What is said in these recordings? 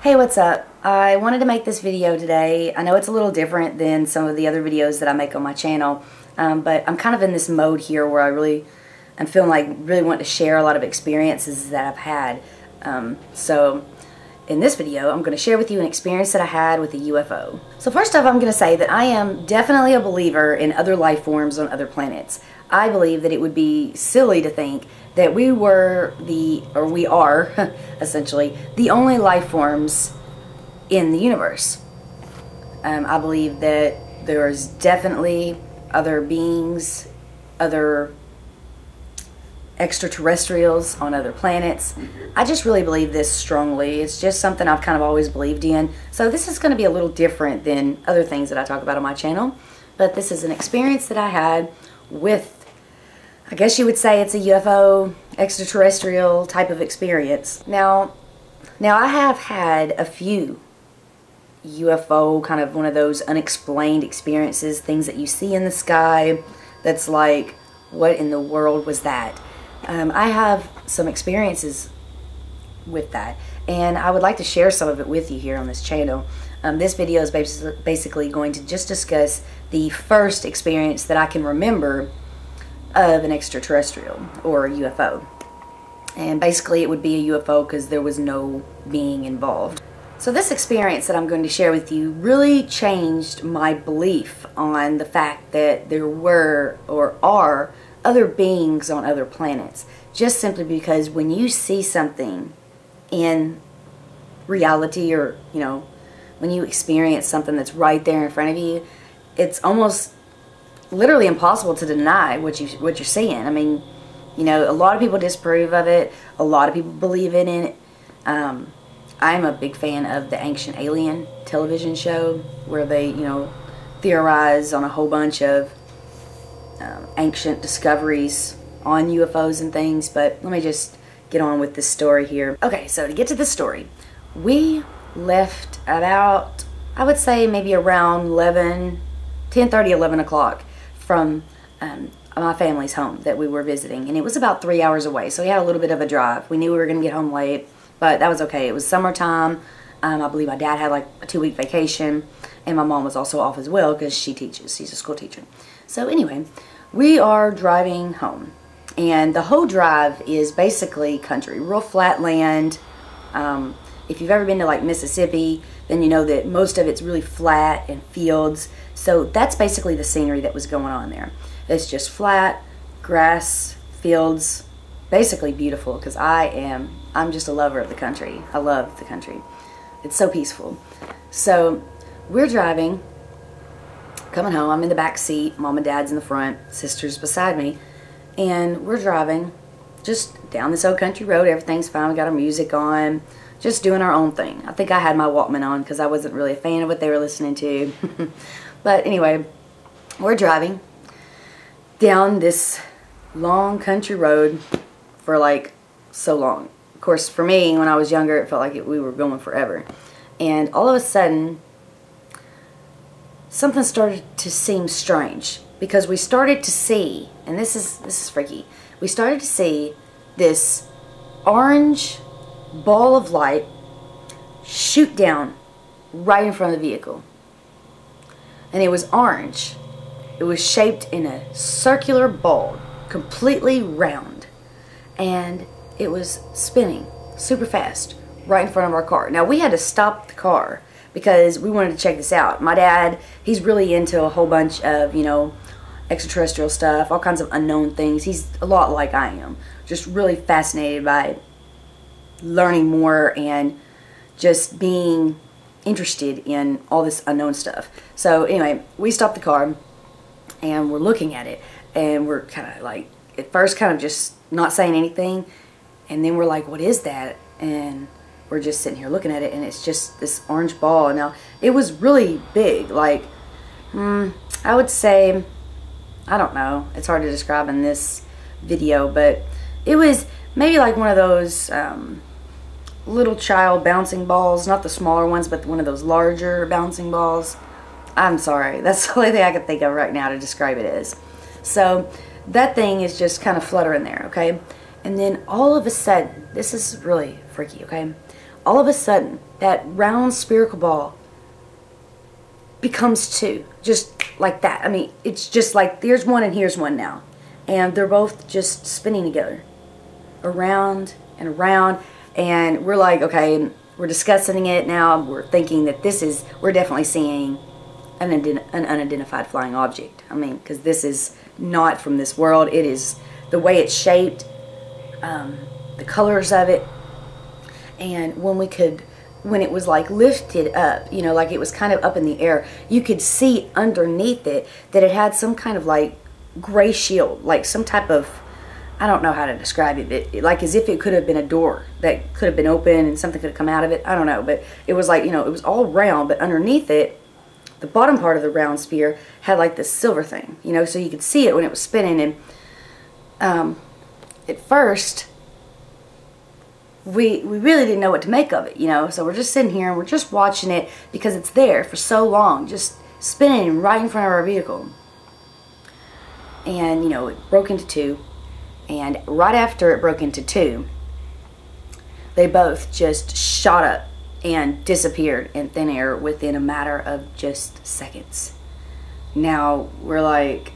Hey, what's up? I wanted to make this video today. I know it's a little different than some of the other videos that I make on my channel, but I'm kind of in this mode here where I'm feeling like really want to share a lot of experiences that I've had. So in this video, I'm going to share with you an experience that I had with a UFO. So first off, I'm going to say that I am definitely a believer in other life forms on other planets. I believe that it would be silly to think that we are essentially the only life forms in the universe. I believe that there's definitely other beings, other extraterrestrials on other planets. I just really believe this strongly. It's just something I've kind of always believed in. So this is going to be a little different than other things that I talk about on my channel. But this is an experience that I had with, I guess you would say it's a UFO extraterrestrial type of experience. Now I have had a few UFO, kind of one of those unexplained experiences, things that you see in the sky that's like, what in the world was that? I have some experiences with that, and I would like to share some of it with you here on this channel. This video is basically going to just discuss the first experience that I can remember of an extraterrestrial or a UFO. And basically it would be a UFO because there was no being involved. So this experience that I'm going to share with you really changed my belief on the fact that there were or are other beings on other planets. Just simply because when you see something in reality, or when you experience something that's right there in front of you, it's almost literally impossible to deny what you're seeing. I mean, a lot of people disapprove of it. A lot of people believe in it. I'm a big fan of the Ancient Alien television show, where they, theorize on a whole bunch of ancient discoveries on UFOs and things. But let me just get on with this story here. Okay, so to get to the story, we left about, I would say maybe around 10:30, 11 o'clock from my family's home that we were visiting, and it was about 3 hours away, so we had a little bit of a drive. We knew we were going to get home late, but that was okay. It was summertime. I believe my dad had like a 2-week vacation, and my mom was also off as well because she teaches. She's a school teacher. So anyway, we are driving home, and the whole drive is basically country, real flat land. If you've ever been to like Mississippi, then you know that most of it's really flat and fields. So that's basically the scenery that was going on there. It's just flat, grass, fields, basically beautiful, because I'm just a lover of the country. I love the country. It's so peaceful. So we're driving, coming home. I'm in the back seat. Mom and Dad's in the front. Sister's beside me. And we're driving just down this old country road. Everything's fine. We got our music on. Just doing our own thing. I think I had my Walkman on because I wasn't really a fan of what they were listening to. But anyway, we're driving down this long country road for like so long. Of course, for me, when I was younger, it felt like we were going forever. And all of a sudden, something started to seem strange, because we started to see, and this is freaky, we started to see this orange ball of light shoot down right in front of the vehicle. And it was orange. It was shaped in a circular ball, completely round, and it was spinning super fast right in front of our car. Now we had to stop the car because we wanted to check this out. My dad, he's really into a whole bunch of, extraterrestrial stuff, all kinds of unknown things. He's a lot like I am, just really fascinated by learning more and just being interested in all this unknown stuff. So anyway, we stopped the car and we're looking at it, and we're kind of like, at first kind of just not saying anything, and then we're like, what is that? And we're just sitting here looking at it, and it's just this orange ball. Now it was really big, like I would say, I don't know, it's hard to describe in this video, but it was maybe like one of those little child bouncing balls, not the smaller ones, but one of those larger bouncing balls. I'm sorry, that's the only thing I can think of right now to describe it as. So that thing is just kind of fluttering there, okay? And then all of a sudden, this is really freaky, okay? all of a sudden, that round spherical ball becomes two, just like that. I mean, it's just like, there's one and here's one now. And they're both just spinning together, around and around. And we're like, okay, we're discussing it now. We're thinking that we're definitely seeing an unidentified flying object. I mean, because this is not from this world. It is the way it's shaped, the colors of it. And when it was like lifted up, you know, like it was kind of up in the air, you could see underneath it that it had some kind of like gray shield, like some type of, I don't know how to describe it, but like as if it could have been a door that could have been open and something could have come out of it. I don't know, but it was like, you know, it was all round, but underneath it, the bottom part of the round sphere had like this silver thing, you know, so you could see it when it was spinning. And at first, we really didn't know what to make of it, you know, so we're just sitting here and we're just watching it because it's there for so long, just spinning right in front of our vehicle. And, you know, it broke into two. And right after it broke into two, they both just shot up and disappeared in thin air within a matter of just seconds. Now, we're like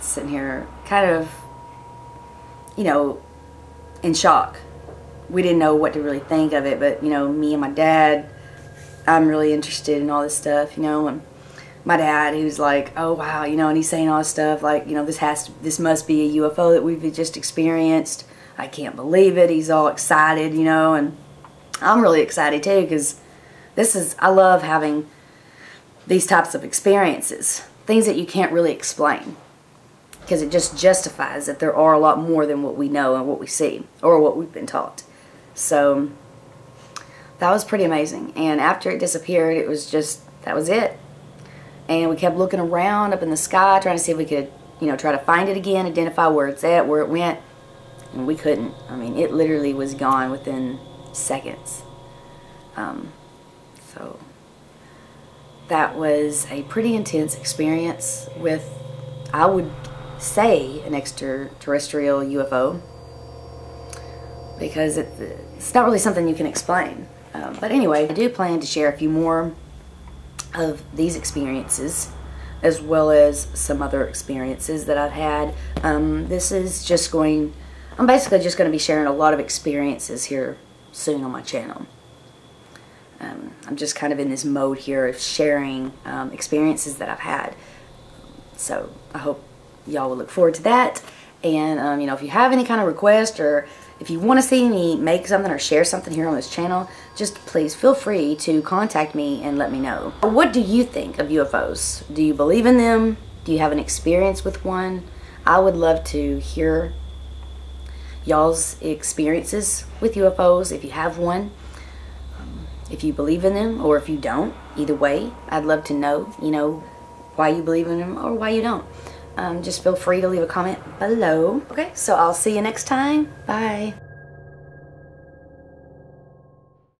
sitting here kind of, you know, in shock. We didn't know what to really think of it, but, you know, me and my dad, I'm really interested in all this stuff, you know, and my dad, he was like, oh wow, you know, and he's saying all this stuff like, you know, this must be a UFO that we've just experienced. I can't believe it. He's all excited, you know, and I'm really excited too, because I love having these types of experiences, things that you can't really explain, because it just justifies that there are a lot more than what we know and what we see, or what we've been taught. So that was pretty amazing. And after it disappeared, it was just, that was it. And we kept looking around up in the sky, trying to see if we could, you know, try to find it again, identify where it's at, where it went. And we couldn't. I mean, it literally was gone within seconds. So that was a pretty intense experience with, I would say, an extraterrestrial UFO. Because it's not really something you can explain. But anyway, I do plan to share a few more of these experiences, as well as some other experiences that I've had. This is just I'm basically just going to be sharing a lot of experiences here soon on my channel. I'm just kind of in this mode here of sharing experiences that I've had. So I hope y'all will look forward to that. And, you know, if you have any kind of request, or if you want to see me make something or share something here on this channel, just please feel free to contact me and let me know. What do you think of UFOs? Do you believe in them? Do you have an experience with one? I would love to hear y'all's experiences with UFOs, if you have one. If you believe in them or if you don't, either way, I'd love to know, you know, why you believe in them or why you don't. Just feel free to leave a comment below. Okay, so I'll see you next time. Bye.